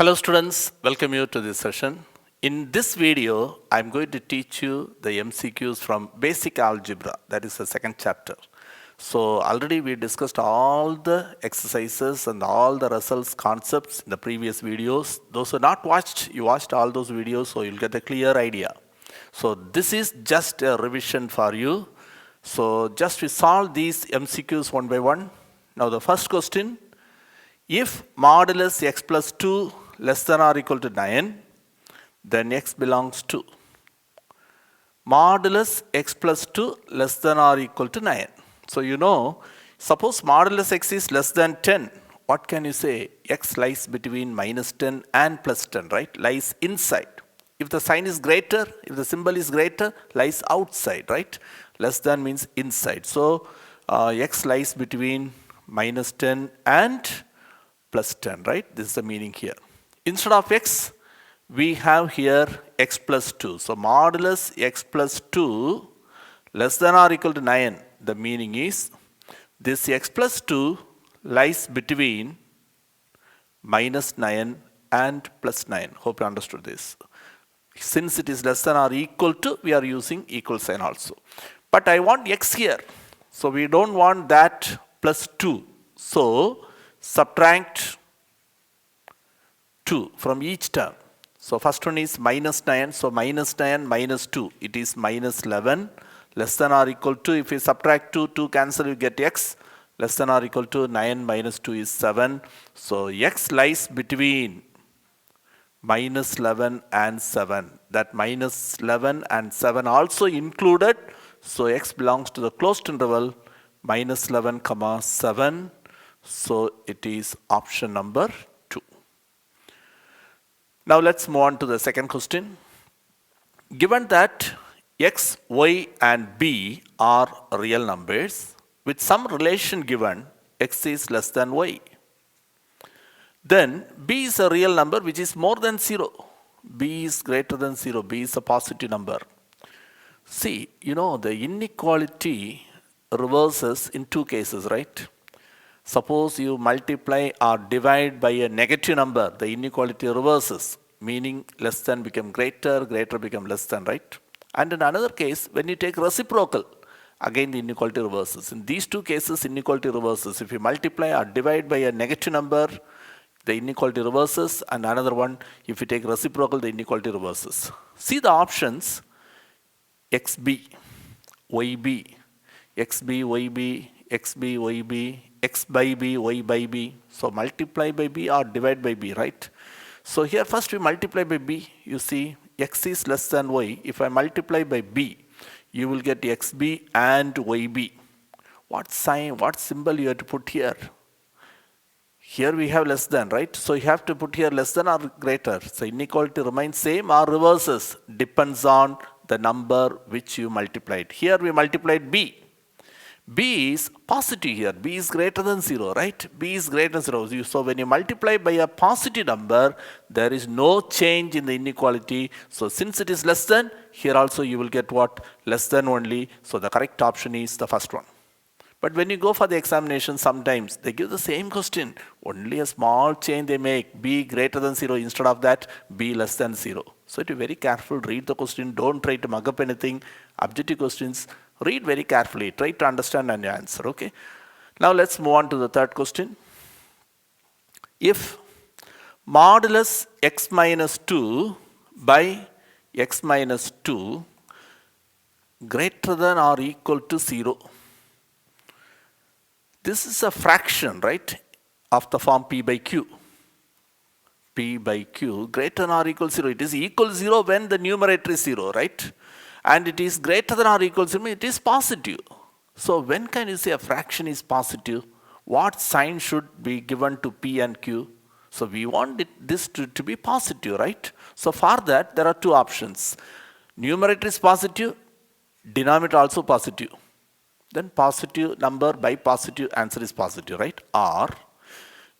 Hello students, welcome you to this session. In this video, I am going to teach you the MCQs from basic algebra, that is the second chapter. So already we discussed all the exercises and all the results concepts in the previous videos. Those who not watched, you watched all those videos, so you'll get a clear idea. So this is just a revision for you. So just we solve these MCQs one by one. Now the first question, if modulus x plus 2 less than or equal to 9, then x belongs to. Modulus x plus 2 less than or equal to 9. So you know, suppose modulus x is less than 10. What can you say? X lies between minus 10 and plus 10, right? Lies inside. If the sign is greater, if the symbol is greater, lies outside, right? Less than means inside. So x lies between minus 10 and plus 10, right? This is the meaning here. Instead of x, we have here x plus 2. So modulus x plus 2 less than or equal to 9. The meaning is this x plus 2 lies between minus 9 and plus 9. Hope you understood this. Since it is less than or equal to, we are using equal sign also. But I want x here. So we don't want that plus 2. So subtract 2 from each term. So first one is minus 9. So minus 9 minus 2. It is minus 11. Less than or equal to, if we subtract 2, 2 cancel, you get x. Less than or equal to 9 minus 2 is 7. So x lies between minus 11 and 7. That minus 11 and 7 also included. So x belongs to the closed interval minus 11 comma 7. So it is option number 2. Now let's move on to the second question. Given that x, y and b are real numbers with some relation given, x is less than y. Then b is a real number which is more than 0. b is greater than 0. b is a positive number. See, you know the inequality reverses in two cases, right? Suppose you multiply or divide by a negative number, the inequality reverses, meaning less than become greater, greater become less than, right? And in another case, when you take reciprocal, again the inequality reverses. In these two cases, inequality reverses. If you multiply or divide by a negative number, the inequality reverses, and another one, if you take reciprocal, the inequality reverses. See the options, xb, yb, xb, yb, xb, yb, x by b, y by b. So multiply by b or divide by b, right? So here first we multiply by b. You see x is less than y. If I multiply by b, you will get xb and yb. What sign, what symbol you have to put here? Here we have less than, right? So you have to put here less than or greater. So inequality remains same or reverses. Depends on the number which you multiplied. Here we multiplied b. b is positive here. b is greater than 0, right? b is greater than 0. So when you multiply by a positive number, there is no change in the inequality. So since it is less than, here also you will get what? Less than only. So the correct option is the first one. But when you go for the examination, sometimes they give the same question. Only a small change they make. b greater than 0. Instead of that, b less than 0. So to be very careful, read the question. Don't try to mug up anything. Objective questions, read very carefully. Try to understand and answer. Okay. Now let's move on to the third question. If modulus x minus 2 by x minus 2 greater than or equal to 0. This is a fraction, right, of the form p by q. p by q greater than or equal to 0. It is equal to 0 when the numerator is 0, right? And it is greater than or equal to 0, it is positive. So when can you say a fraction is positive? What sign should be given to p and q? So we want this to be positive, right? So for that, there are two options. Numerator is positive, denominator also positive. Then positive number by positive, answer is positive, right? Or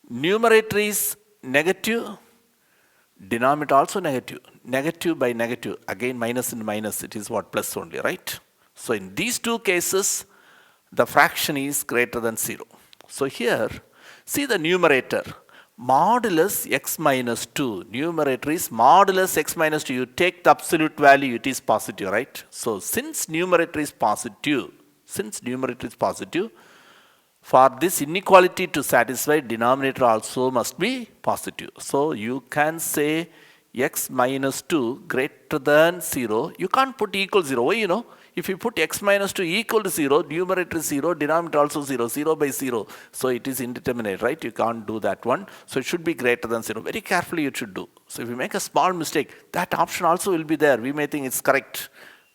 numerator is negative, denominator also negative. Negative by negative, again minus and minus, it is what? Plus only, right? So in these two cases, the fraction is greater than 0. So here, see the numerator. modulus x minus 2. Numerator is modulus x minus 2. You take the absolute value, it is positive, right? So since numerator is positive, for this inequality to satisfy, denominator also must be positive. So you can say x minus 2 greater than 0. You can't put equal 0. Why, if you put x minus 2 equal to 0, numerator is 0, denominator also 0, 0 by 0. So it is indeterminate, right? You can't do that one. So it should be greater than 0. Very carefully you should do. So if you make a small mistake, that option also will be there. We may think it's correct,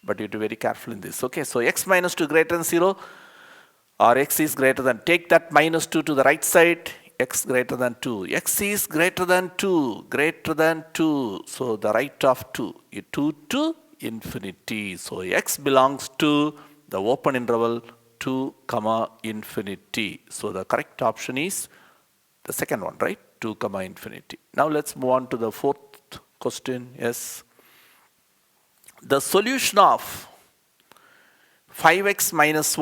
but you have to be very careful in this. Okay, so x minus 2 greater than 0, or x is greater than, take that minus 2 to the right side, x greater than 2. X is greater than 2, so the right of 2, 2 to infinity. So x belongs to the open interval 2 comma infinity. So the correct option is the second one, right? 2 comma infinity. Now let's move on to the fourth question. Yes. The solution of 5x minus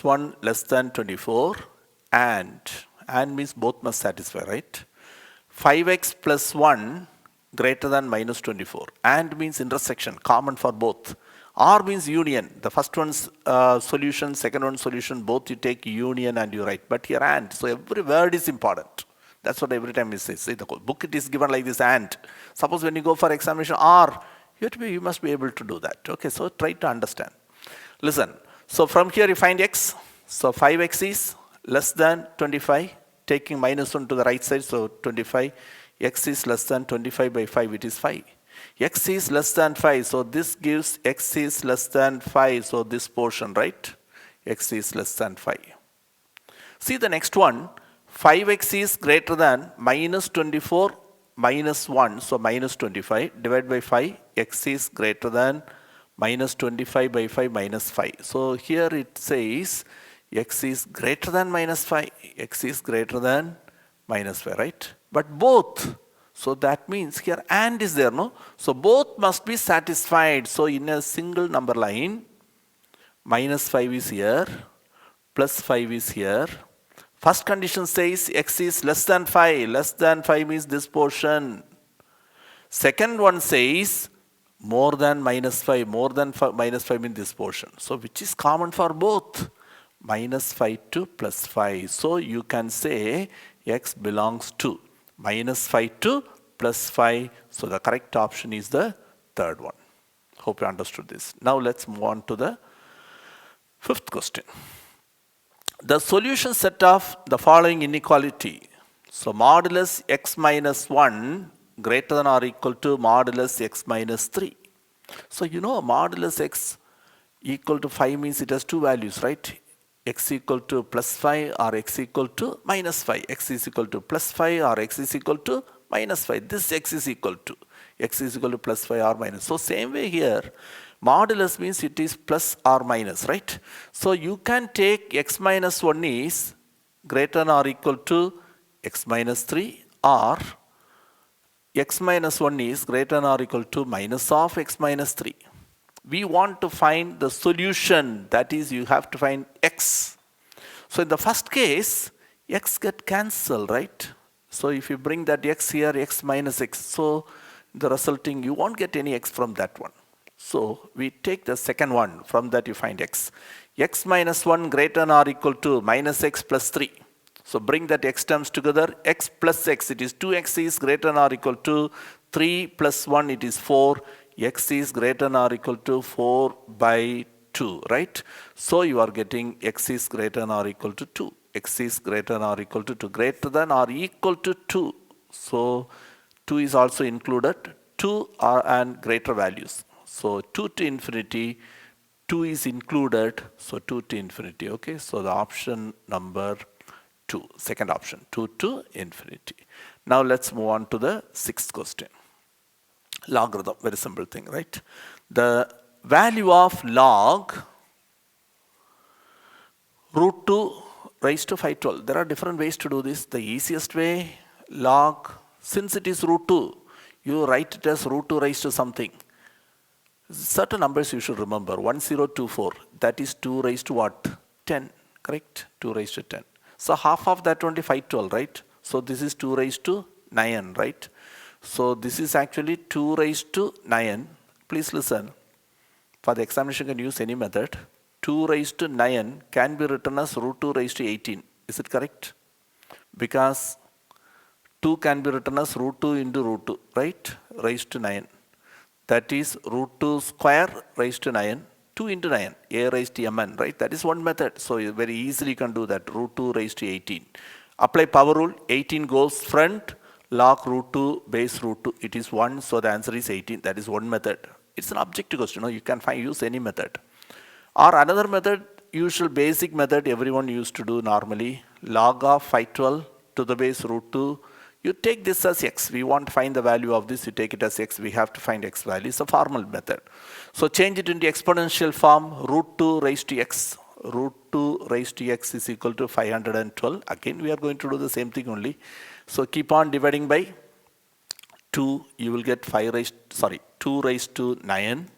1 less than 24 and means both must satisfy, right? 5x plus 1 greater than minus 24. And means intersection, common for both. Or means union. The first one's solution, second one's solution, both you take union and you write. But here and. So every word is important. That's what every time we say. See, the book it is given like this and. Suppose when you go for examination or, you must be able to do that. Okay, so try to understand. Listen. So from here you find x. So 5x is less than 25. Taking minus 1 to the right side, so 25. X is less than 25 by 5, it is 5. X is less than 5, so this gives x is less than 5, so this portion, right? X is less than 5. See the next one, 5x is greater than minus 24 minus 1, so minus 25, divided by 5, x is greater than minus 25 by 5 minus 5. So here it says x is greater than minus 5, x is greater than minus 5, right? But both, so that means here and is there, no? So both must be satisfied. So in a single number line, minus 5 is here, plus 5 is here. First condition says x is less than 5. Less than 5 means this portion. Second one says more than minus 5. More than minus 5 means this portion. So which is common for both? Minus 5 to plus 5. So you can say x belongs to minus 5 to plus 5. So the correct option is the third one. Hope you understood this. Now let's move on to the fifth question. The solution set of the following inequality. So modulus x minus 1 greater than or equal to modulus x minus 3. So modulus x equal to 5 means it has two values, right? X equal to plus 5 or x equal to minus 5. X is equal to plus 5 or x is equal to minus 5. This x is equal to plus 5 or minus. So same way here, modulus means it is plus or minus, right? So you can take x minus 1 is greater than or equal to x minus 3, or x minus 1 is greater than or equal to minus of x minus 3. We want to find the solution, that is you have to find x. So in the first case, x get cancelled, right? So if you bring that x here, x minus x, so the resulting, you won't get any x from that one. So we take the second one, from that you find x. X minus 1 greater than or equal to minus x plus 3. So bring that x terms together, x plus x, it is 2x is greater than or equal to 3 plus 1, it is 4. X is greater than or equal to 4 by 2, right? So you are getting x is greater than or equal to 2. X is greater than or equal to 2. Greater than or equal to 2. So 2 is also included. 2 are and greater values. So 2 to infinity, 2 is included. So 2 to infinity, okay? So the option number 2, second option, 2 to infinity. Now let's move on to the sixth question. Logarithm, very simple thing, right? The value of log root 2 raised to 512. There are different ways to do this. The easiest way, log, since it is root 2, you write it as root 2 raised to something. Certain numbers you should remember. 1024, that is 2 raised to what? 10, correct? 2 raised to 10. So half of that only 512, right? So this is 2 raised to 9, right? So this is actually 2 raised to 9. Please listen. For the examination, you can use any method. 2 raised to 9 can be written as root 2 raised to 18. Is it correct? Because 2 can be written as root 2 into root 2, right? Raised to 9. That is root 2 square raised to 9. 2 into 9, a raised to mn, right? That is one method. So you very easily you can do that. Root 2 raised to 18. Apply power rule. 18 goes front. Log root 2 base root 2. It is 1. So the answer is 18. That is one method. It's an objective question. You can use any method. Or another method, usual basic method everyone used to do normally. Log of 512 to the base root 2. You take this as x. We want to find the value of this. You take it as x. We have to find x value. It's a formal method. So change it into exponential form. Root 2 raised to x. Root 2 raised to x is equal to 512. Again, we are going to do the same thing only. So keep on dividing by 2. You will get 2 raised to 9.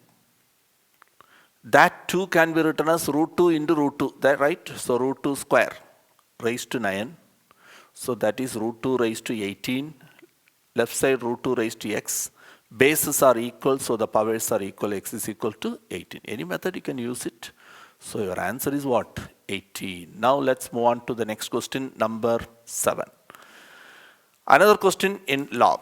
That 2 can be written as root 2 into root 2. That right? So root 2 square raised to 9. So that is root 2 raised to 18. Left side root 2 raised to x. Bases are equal, so the powers are equal. X is equal to 18. Any method you can use it. So your answer is what? 18. Now let's move on to the next question, number 7. Another question in log.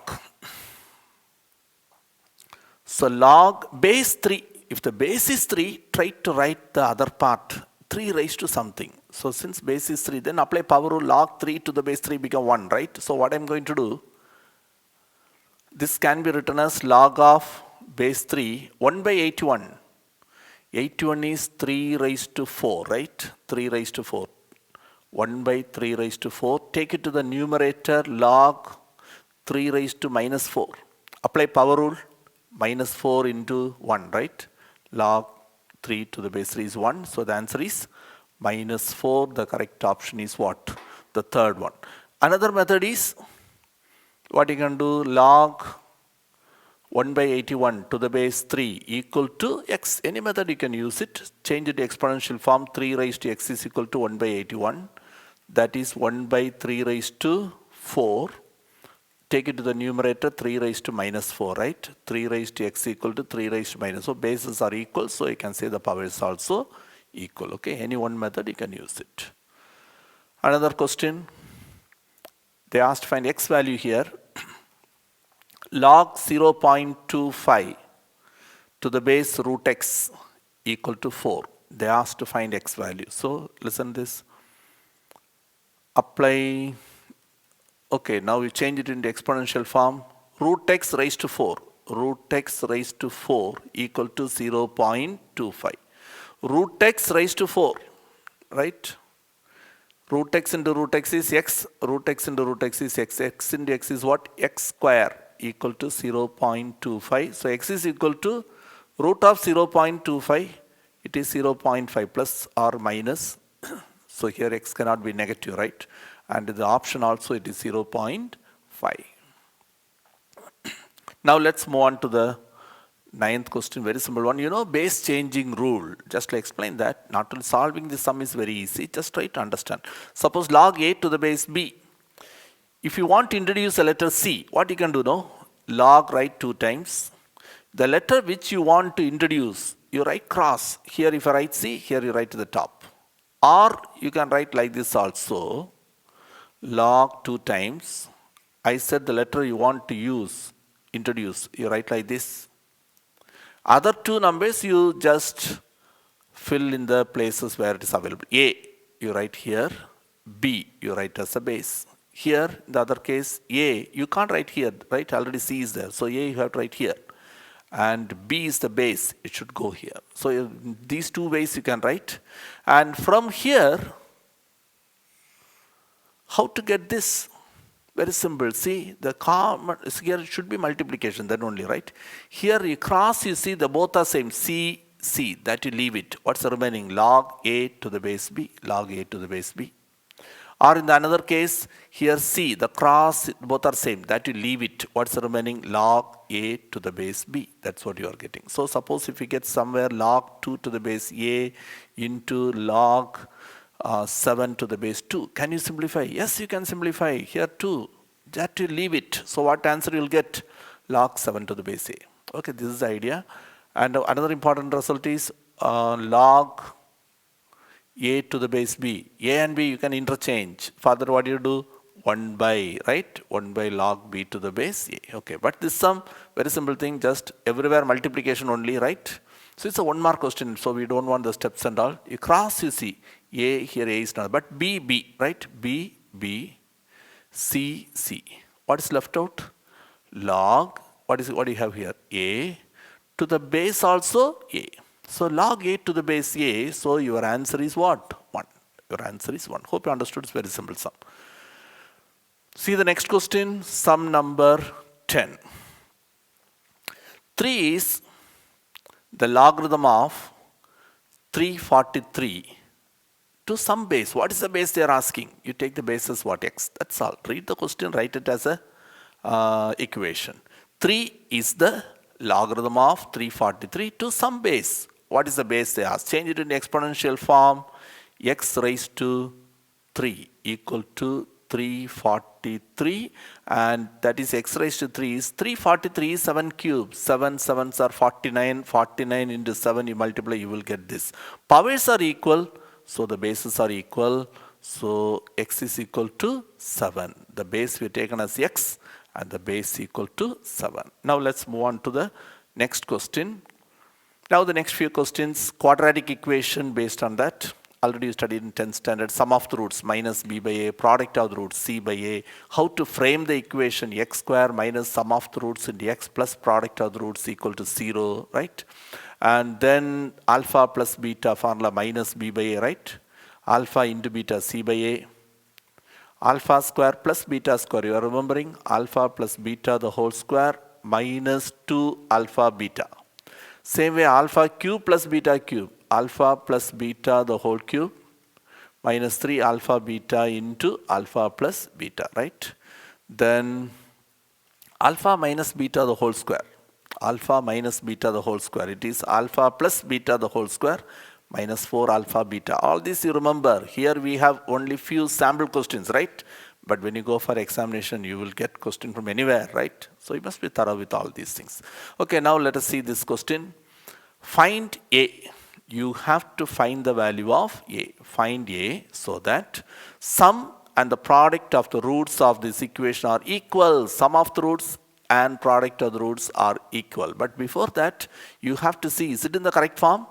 So log base 3. If the base is 3, try to write the other part. 3 raised to something. So since base is 3, then apply power rule. Log 3 to the base 3 become 1, right? So what I'm going to do, this can be written as log of base 3, 1 by 81. 81 is 3 raised to 4, right? 3 raised to 4. 1 by 3 raised to 4. Take it to the numerator, log 3 raised to minus 4. Apply power rule, minus 4 into 1, right? Log 3 to the base 3 is 1. So the answer is minus 4. The correct option is what? The third one. Another method is, what you can do, log 1 by 81 to the base 3 equal to x. Any method you can use it. Change it to exponential form. 3 raised to x is equal to 1 by 81. That is 1 by 3 raised to 4. Take it to the numerator, 3 raised to minus 4, right? 3 raised to x equal to 3 raised to minus 4. Bases are equal, so you can say the power is also equal. Okay, any one method you can use it. Another question. They asked to find x value here. Log 0.25 to the base root x equal to 4. They asked to find x value. So listen this. Apply. Okay, now we change it into exponential form. Root x raised to 4. Root x raised to 4 equal to 0.25. Root x raised to 4, right? Root x into root x is x. Root x into root x is x. X into x is what? X square equal to 0.25. So x is equal to root of 0.25. It is 0.5 plus or minus. So here x cannot be negative, right? And the option also it is 0.5. Now let's move on to the 9th question, very simple one. You know base changing rule. Just to explain that, not only solving the sum is very easy, just try to understand. Suppose log a to the base b. If you want to introduce a letter c, what you can do now? Log write 2 times. The letter which you want to introduce, you write cross. Here if I write c, here you write to the top. Or you can write like this also. Log 2 times. I said the letter you want to use, introduce, you write like this. Other 2 numbers you just fill in the places where it is available. A you write here, B you write as a base. Here in the other case, A you can't write here, right? Already C is there. So A you have to write here. And B is the base, it should go here. So these 2 ways you can write. And from here, how to get this? Very simple. See, the common here it should be multiplication, then only, right? Here you cross, you see the both are same. C, C, that you leave it. What's the remaining? Log A to the base B, log A to the base B. Or in the another case, here C, the cross, both are same. That you leave it. What's the remaining? Log A to the base B. That's what you are getting. So suppose if you get somewhere log 2 to the base A into log 7 to the base 2. Can you simplify? Yes, you can simplify. Here 2. That you leave it. So what answer you'll get? Log 7 to the base a. Okay, this is the idea. And another important result is log a to the base b. A and b you can interchange. Further, what do you do? 1 by, right? 1 by log b to the base a. Okay, but this sum, very simple thing, just everywhere multiplication only, right? So it's a 1 mark question, so we don't want the steps and all. You cross, you see, a, here a is not, but b, b, right? b, b, c, c. What is left out? Log, what do you have here? A to the base also a. So log a to the base a, so your answer is what? 1. Your answer is 1. Hope you understood, it's very simple sum. See the next question, sum number 10. 3 is the logarithm of 343 to some base. What is the base they are asking? You take the base as what? X. That's all. Read the question, write it as a equation. 3 is the logarithm of 343 to some base. What is the base they ask? Change it in exponential form. X raised to 3 equal to 343, and that is x raised to 3 is 343 is 7 cubes. 7 sevens are 49. 49 into 7 you multiply, you will get this. Powers are equal, so the bases are equal. So x is equal to 7. The base we have taken as x and the base equal to 7. Now let's move on to the next question. Now the next few questions, quadratic equation based on that. Already you studied in 10th standard, sum of the roots minus b by a, product of the roots c by a, how to frame the equation x square minus sum of the roots into x plus product of the roots equal to 0, right? And then alpha plus beta formula minus b by a, right? Alpha into beta c by a, alpha square plus beta square, you are remembering, alpha plus beta the whole square minus 2 alpha beta. Same way alpha cube plus beta cube, alpha plus beta the whole cube minus 3 alpha beta into alpha plus beta, right? Then alpha minus beta the whole square, alpha minus beta the whole square, it is alpha plus beta the whole square minus 4 alpha beta. All this you remember. Here we have only few sample questions, right? But when you go for examination, you will get question from anywhere, right? So you must be thorough with all these things. Okay, now let us see this question. Find a. You have to find the value of a. Find a so that sum and the product of the roots of this equation are equal. Sum of the roots and product of the roots are equal. But before that, you have to see, is it in the correct form?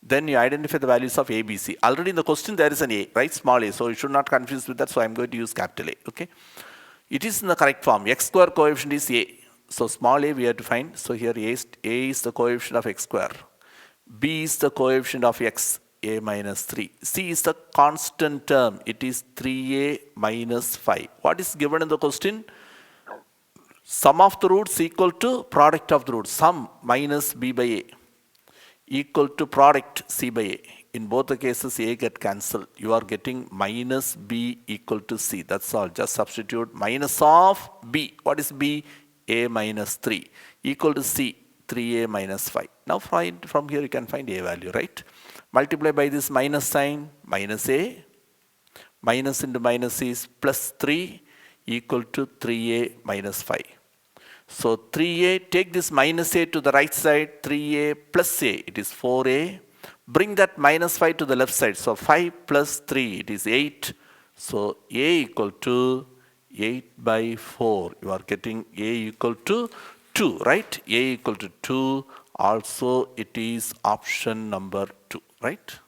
Then you identify the values of a, b, c. Already in the question there is an a, right? Small a. So you should not confuse with that. So I am going to use capital A. Okay. It is in the correct form. X square coefficient is a. So small a we have to find. So here a is the coefficient of x square. B is the coefficient of x, a minus 3. C is the constant term. It is 3a minus 5. What is given in the question? Sum of the roots equal to product of the roots. Sum minus b by a equal to product c by a. In both the cases a get cancelled. You are getting minus b equal to c. That's all. Just substitute minus of b. What is b? A minus 3 equal to c. 3a minus 5. Now from here you can find a value, right? Multiply by this minus sign, minus a. Minus into minus is plus 3 equal to 3a minus 5. So 3a, take this minus a to the right side, 3a plus a, it is 4a. Bring that minus 5 to the left side. So 5 plus 3, it is 8. So a equal to 8 by 4. You are getting a equal to 2, right? A equal to 2. Also it is option number 2, right?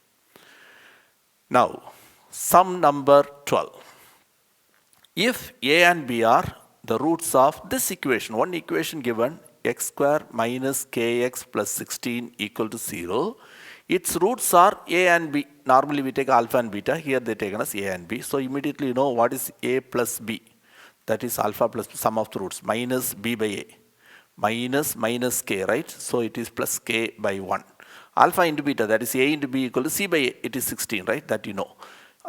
Now, sum number 12. If a and b are the roots of this equation, one equation given, x square minus kx plus 16 equal to 0. Its roots are a and b. Normally we take alpha and beta. Here they taken as a and b. So immediately you know what is a plus b. That is alpha plus sum of the roots minus b by a. Minus k, right? So it is plus k by 1. Alpha into beta, that is a into b equal to c by a. It is 16, right? That you know.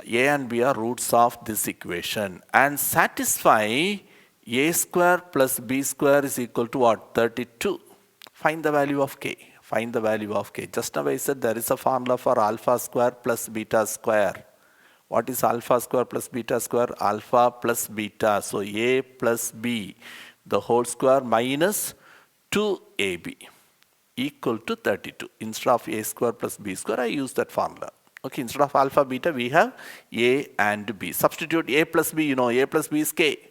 A and b are roots of this equation. And satisfy a square plus b square is equal to what? 32. Find the value of k. Find the value of k. Just now I said there is a formula for alpha square plus beta square. What is alpha square plus beta square? Alpha plus beta. So a plus b, the whole square minus 2ab equal to 32. Instead of a square plus b square, I use that formula. Okay, instead of alpha beta, we have a and b. Substitute a plus b, you know, a plus b is k.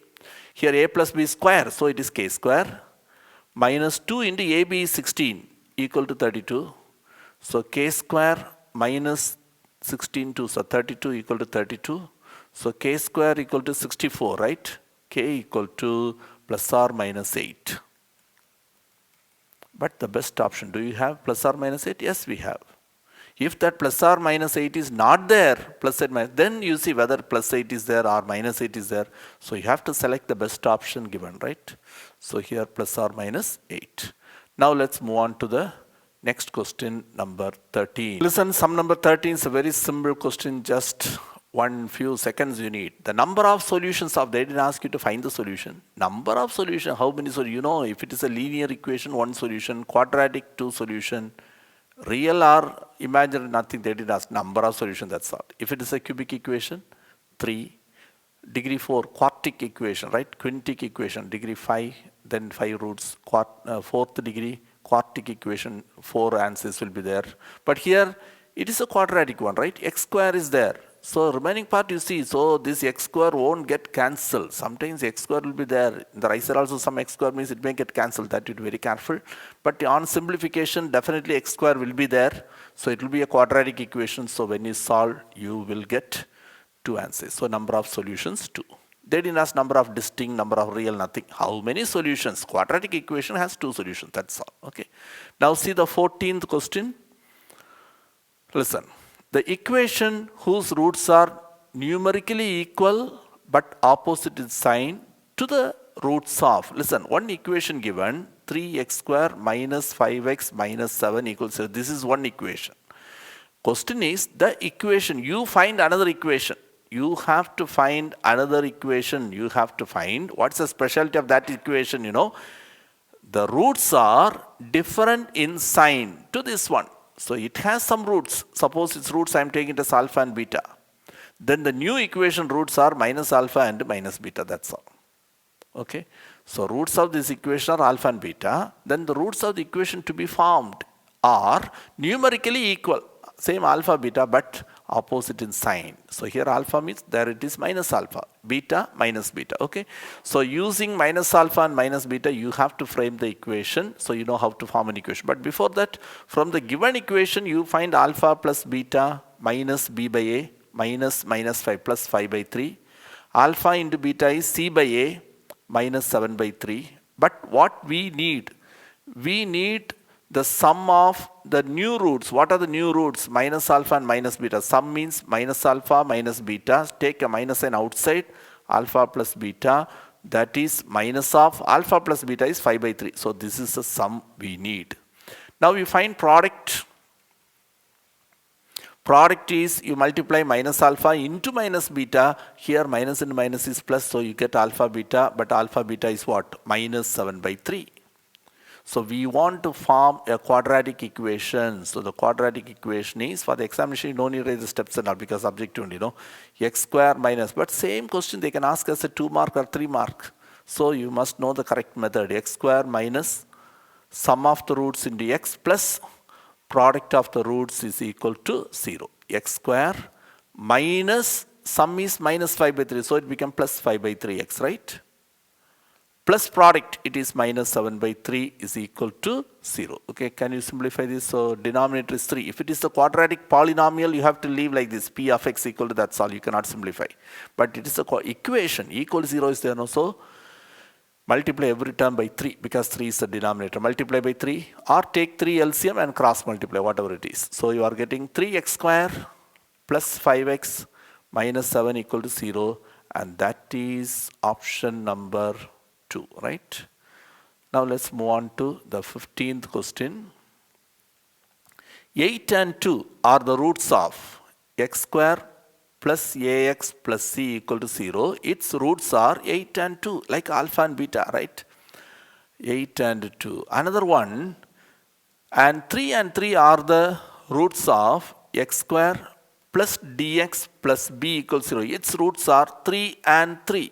Here a plus b square, so it is k square. Minus 2 into ab is 16 equal to 32. So k square minus 16 to, so 32 equal to 32. So k square equal to 64, right? K equal to plus or minus 8. But the best option, do you have plus or minus 8? Yes, we have. If that plus or minus 8 is not there, plus 8 minus, then you see whether plus 8 is there or minus 8 is there. So you have to select the best option given, right? So here plus or minus 8. Now let's move on to the next question, number 13. Listen, sum number 13 is a very simple question, just one few seconds you need. The number of solutions of, they didn't ask you to find the solution. Number of solutions, how many solutions? You know, if it is a linear equation, one solution, quadratic, two solution, real or imaginary, nothing, they didn't ask. Number of solutions, that's all. If it is a cubic equation, 3. Degree 4, quartic equation, right? Quintic equation, degree 5, then 5 roots, fourth degree, quartic equation, 4 answers will be there. But here, it is a quadratic one, right? X square is there. So remaining part you see, so this x square won't get cancelled. Sometimes x square will be there. In the right side also some x square means it may get cancelled. That you be very careful. But on simplification, definitely x square will be there. So it will be a quadratic equation. So when you solve, you will get 2 answers. So number of solutions 2. They didn't ask number of distinct, number of real, nothing. How many solutions? Quadratic equation has 2 solutions. That's all. Okay. Now see the 14th question. Listen. The equation whose roots are numerically equal but opposite in sign to the roots of, listen, one equation given, 3x square minus 5x minus 7 equals 0. This is one equation. Question is the equation, you find another equation. You have to find another equation. You have to find what's the specialty of that equation, you know. The roots are different in sign to this one. So it has some roots. Suppose its roots I am taking it as alpha and beta. Then the new equation roots are minus alpha and minus beta. That's all. Okay. So roots of this equation are alpha and beta. Then the roots of the equation to be formed are numerically equal. Same alpha beta but opposite in sign. So here alpha means there it is minus alpha, beta minus beta. Okay. So using minus alpha and minus beta, you have to frame the equation. So you know how to form an equation. But before that, from the given equation, you find alpha plus beta minus b by a minus 5 plus 5 by 3. Alpha into beta is c by a minus 7 by 3. But what we need the sum of the new roots. What are the new roots? Minus alpha and minus beta. Sum means minus alpha minus beta. Take a minus sign outside. Alpha plus beta. That is minus of alpha plus beta is 5 by 3. So this is the sum we need. Now we find product. Product is you multiply minus alpha into minus beta. Here minus into minus is plus. So you get alpha beta. But alpha beta is what? Minus 7 by 3. So we want to form a quadratic equation. So the quadratic equation is, for the examination, you don't need to raise the steps and all because objective only, you know. X square minus, but same question they can ask us a 2 mark or 3 mark. So you must know the correct method. X square minus sum of the roots into x plus product of the roots is equal to 0. X square minus sum is minus 5 by 3. So it becomes plus 5 by 3x, right? Plus product, it is minus 7 by 3 is equal to 0. Okay, can you simplify this? So denominator is 3. If it is a quadratic polynomial, you have to leave like this. P of x equal to, that's all. You cannot simplify. But it is a equation. Equal to 0 is there. No? So multiply every term by 3 because 3 is the denominator. Multiply by 3 or take 3 LCM and cross multiply, whatever it is. So you are getting 3x square plus 5x minus 7 equal to 0. And that is option number 2, right? Now let's move on to the 15th question. 8 and 2 are the roots of x square plus ax plus c equal to 0. Its roots are 8 and 2, like alpha and beta, right? 8 and 2. Another one, and 3 are the roots of x square plus dx plus b equals 0. Its roots are 3 and 3.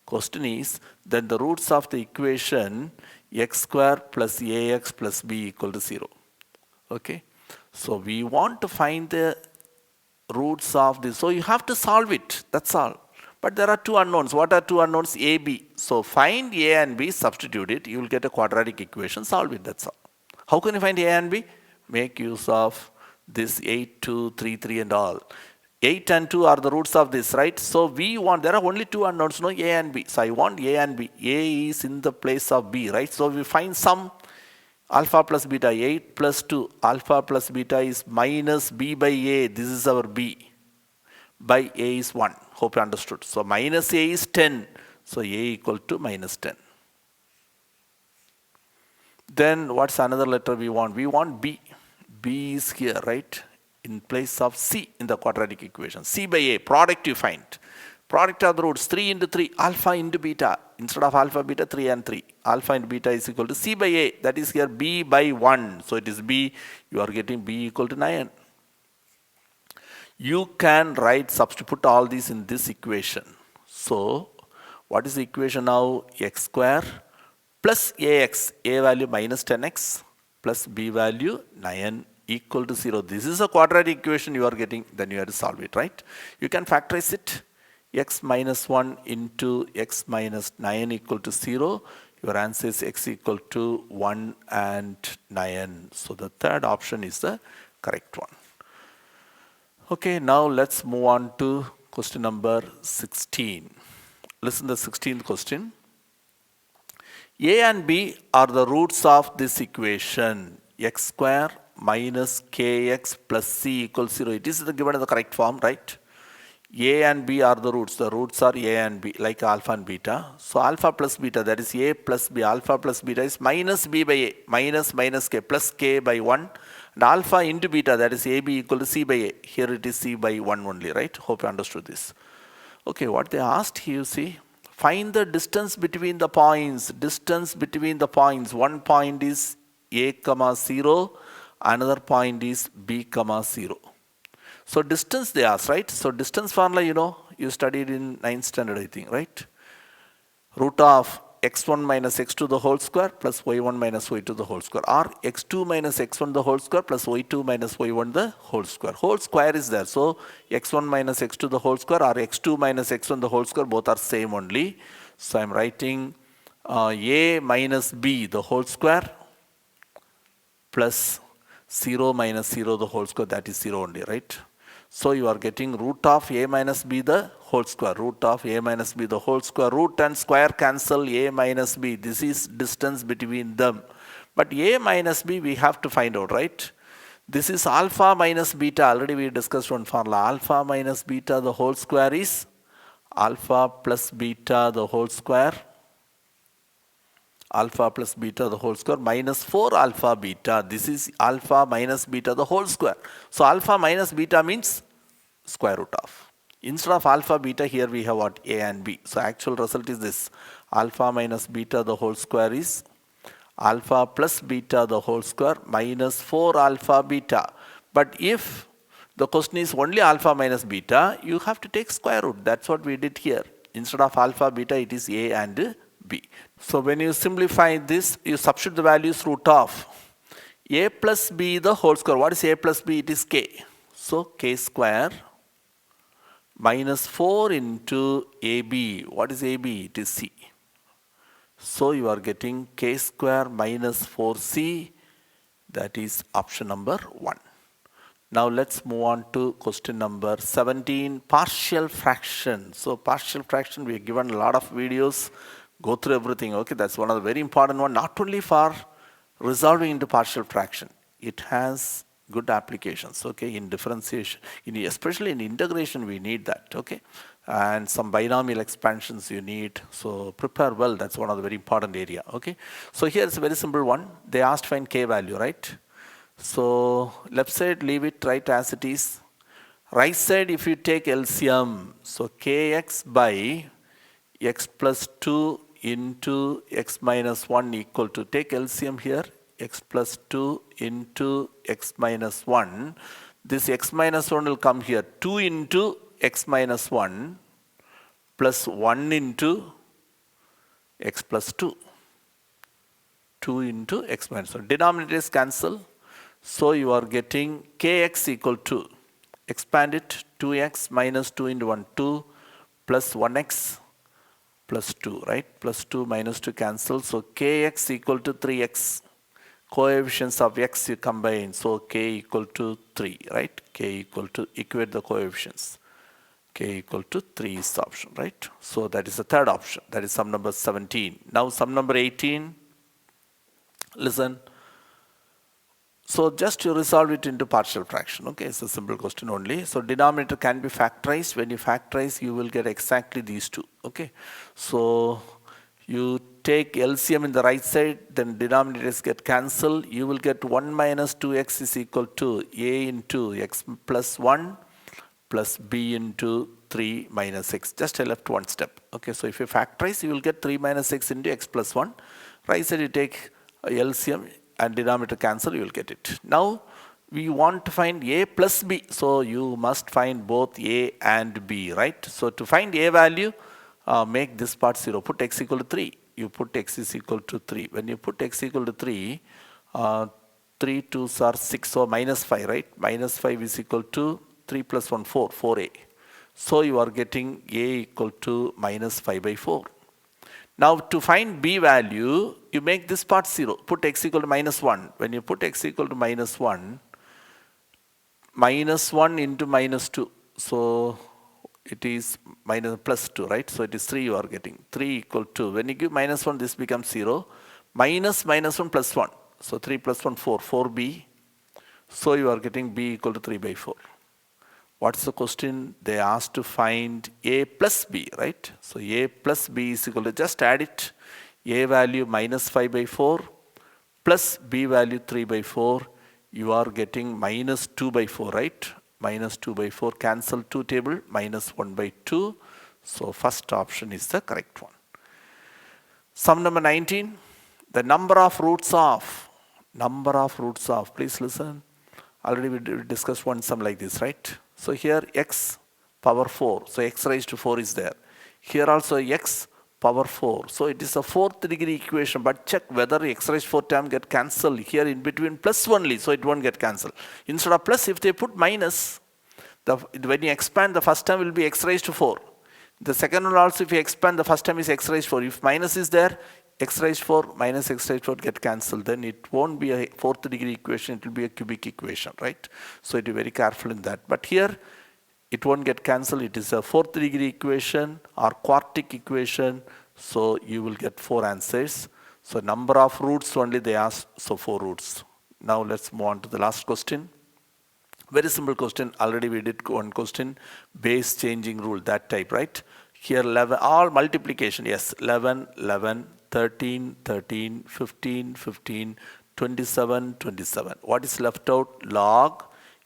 Question is, then the roots of the equation x square plus ax plus b equal to 0. Okay. So we want to find the roots of this. So you have to solve it. That's all. But there are two unknowns. What are two unknowns? A, B. So find A and B, substitute it. You will get a quadratic equation. Solve it. That's all. How can you find A and B? Make use of this 8, 2, 3, 3 and all. 8 and 2 are the roots of this, right? So we want, there are only two unknowns, no, A and B. So I want A and B. A is in the place of B, right? So we find some alpha plus beta. 8 plus 2. Alpha plus beta is minus B by A. This is our B. By A is 1. Hope you understood. So minus A is 10. So A equal to minus 10. Then what's another letter we want? We want B. B is here, right? In place of C in the quadratic equation. C by A. Product you find. Product of the roots. 3 into 3. Alpha into beta. Instead of alpha, beta, 3 and 3. Alpha into beta is equal to C by A. That is here B by 1. So it is B. You are getting B equal to 9. You can substitute all these in this equation. So, what is the equation now? X square plus ax, a value minus 10x plus b value 9 equal to 0. This is a quadratic equation you are getting, then you have to solve it, right? You can factorize it. X minus 1 into x minus 9 equal to 0. Your answer is x equal to 1 and 9. So, the third option is the correct one. Okay, now let's move on to question number 16. Listen to the 16th question. A and B are the roots of this equation. X square minus kx plus c equals 0. It is given in the correct form, right? A and B are the roots. The roots are A and B, like alpha and beta. So alpha plus beta, that is A plus B. Alpha plus beta is minus B by A, minus k, plus k by 1. And alpha into beta, that is AB equal to C by A. Here it is C by 1 only, right? Hope you understood this. Okay, what they asked here, you see. Find the distance between the points. Distance between the points. One point is A, 0. Another point is B, 0. So distance they asked, right? So distance formula, you studied in 9th standard, I think, right? Root of x1 minus x2 the whole square plus y1 minus y2 the whole square, or x2 minus x1 the whole square plus y2 minus y1 the whole square. Whole square is there. So x1 minus x2 the whole square or x2 minus x1 the whole square, both are same only. So I'm writing a minus b the whole square plus 0 minus 0 the whole square, that is 0 only, right? So you are getting root of a minus b the whole square. Root of a minus b the whole square. Root and square cancel a minus b. This is distance between them. But a minus b we have to find out, right? This is alpha minus beta. Already we discussed one formula. Alpha minus beta the whole square is alpha plus beta the whole square. Alpha plus beta the whole square minus 4 alpha beta. This is alpha minus beta the whole square. So alpha minus beta means square root of. Instead of alpha beta, here we have what? A and B. So actual result is this. Alpha minus beta the whole square is alpha plus beta the whole square minus 4 alpha beta. But if the question is only alpha minus beta, you have to take square root. That's what we did here. Instead of alpha beta, it is A and B. So when you simplify this, you substitute the values root of a plus b the whole square. What is a plus b? It is k. So k square minus 4 into ab. What is ab? It is c. So you are getting k square minus 4c. That is option number 1. Now let's move on to question number 17, partial fraction. So partial fraction, we have given a lot of videos. Go through everything, okay? That's one of the very important one, not only for resolving into partial fraction. It has good applications, okay, in differentiation. Especially in integration, we need that, okay? And some binomial expansions you need. So prepare well, that's one of the very important area, okay? So here it's a very simple one. They asked find k value, right? So left side, leave it right as it is. Right side, if you take LCM, so kx by x plus 2 into x minus 1 equal to, take LCM here, x plus 2 into x minus 1. this x minus 1 will come here. 2 into x minus 1 plus 1 into x plus 2. 2 into x minus 1. Denominators cancel. So you are getting kx equal to, expand it, 2x minus 2 into 1, 2 plus 1x plus 2, right? Plus 2 minus 2 cancel. So kx equal to 3x. Coefficients of x you combine. So k equal to 3, right? K equal to, equate the coefficients. K equal to 3 is the option, right? So that is the third option. That is sum number 17. Now sum number 18. Listen. So just to resolve it into partial fraction, okay, it's a simple question only. So denominator can be factorized. When you factorize, you will get exactly these two, okay. So you take LCM in the right side, then denominators get cancelled. You will get 1 minus 2x is equal to a into x plus 1 plus b into 3 minus x. Just I left one step, okay. So if you factorize, you will get 3 minus x into x plus 1. Right side you take LCM and denominator cancel, you will get it. Now we want to find a plus b, so you must find both a and b, right? So to find a value, make this part 0, put x equal to 3. You put x is equal to 3. When you put x equal to 3, 3 2s are 6, so minus 5, right? Minus 5 is equal to 3 plus 1, 4, 4a. So you are getting a equal to minus 5 by 4. Now to find b value, you make this part 0. Put x equal to minus 1. When you put x equal to minus 1, minus 1 into minus 2. So it is minus plus 2, right? So it is 3 you are getting. 3 equal to, when you give minus 1, this becomes 0. Minus minus 1 plus 1. So 3 plus 1, 4. 4b. So you are getting b equal to 3 by 4. What's the question? They asked to find a plus b, right? So a plus b is equal to, just add it. A value minus 5 by 4 plus b value 3 by 4. You are getting minus 2 by 4, right? Minus 2 by 4, cancel 2 table, minus 1 by 2. So first option is the correct one. Sum number 19. The number of roots of, please listen. Already we discussed one sum like this, right? So here x power 4, so x raised to 4 is there. Here also x power 4, so it is a fourth degree equation, but check whether x raised to 4 term get cancelled. Here in between plus only, so it won't get cancelled. Instead of plus, if they put minus, when you expand, the first term will be x raised to 4. The second one also, if you expand, the first term is x raised to 4. If minus is there, x raised to 4 minus x raised to 4 get cancelled. Then it won't be a fourth degree equation, it will be a cubic equation, right? So it is very careful in that. But here, it won't get cancelled. It is a fourth degree equation or quartic equation. So you will get 4 answers. So number of roots only they asked, so 4 roots. Now let's move on to the last question. Very simple question. Already we did one question. Base changing rule, that type, right? Here 11, all multiplication, yes. 11, 11, 13, 13, 15, 15, 27, 27. What is left out? Log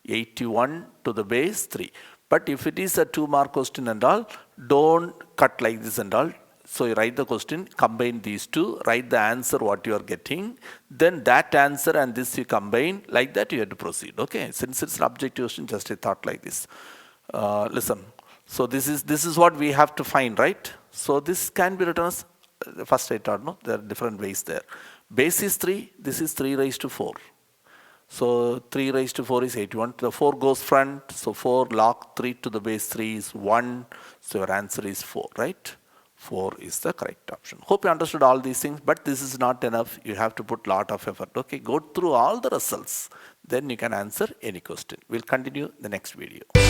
81 to the base 3. But if it is a 2-mark question and all, don't cut like this and all. So you write the question, combine these two, write the answer what you are getting, then that answer and this you combine, like that you have to proceed. Okay, since it's an objective question, just a thought like this. Listen, so this is what we have to find, right? So this can be written as, first I thought, no, there are different ways there. Base is 3, this is 3 raised to 4. So 3 raised to 4 is 81. The 4 goes front, so 4 log 3 to the base 3 is 1. So your answer is 4, right? 4 is the correct option. Hope you understood all these things, but this is not enough. You have to put lot of effort. Okay, go through all the results. Then you can answer any question. We'll continue the next video.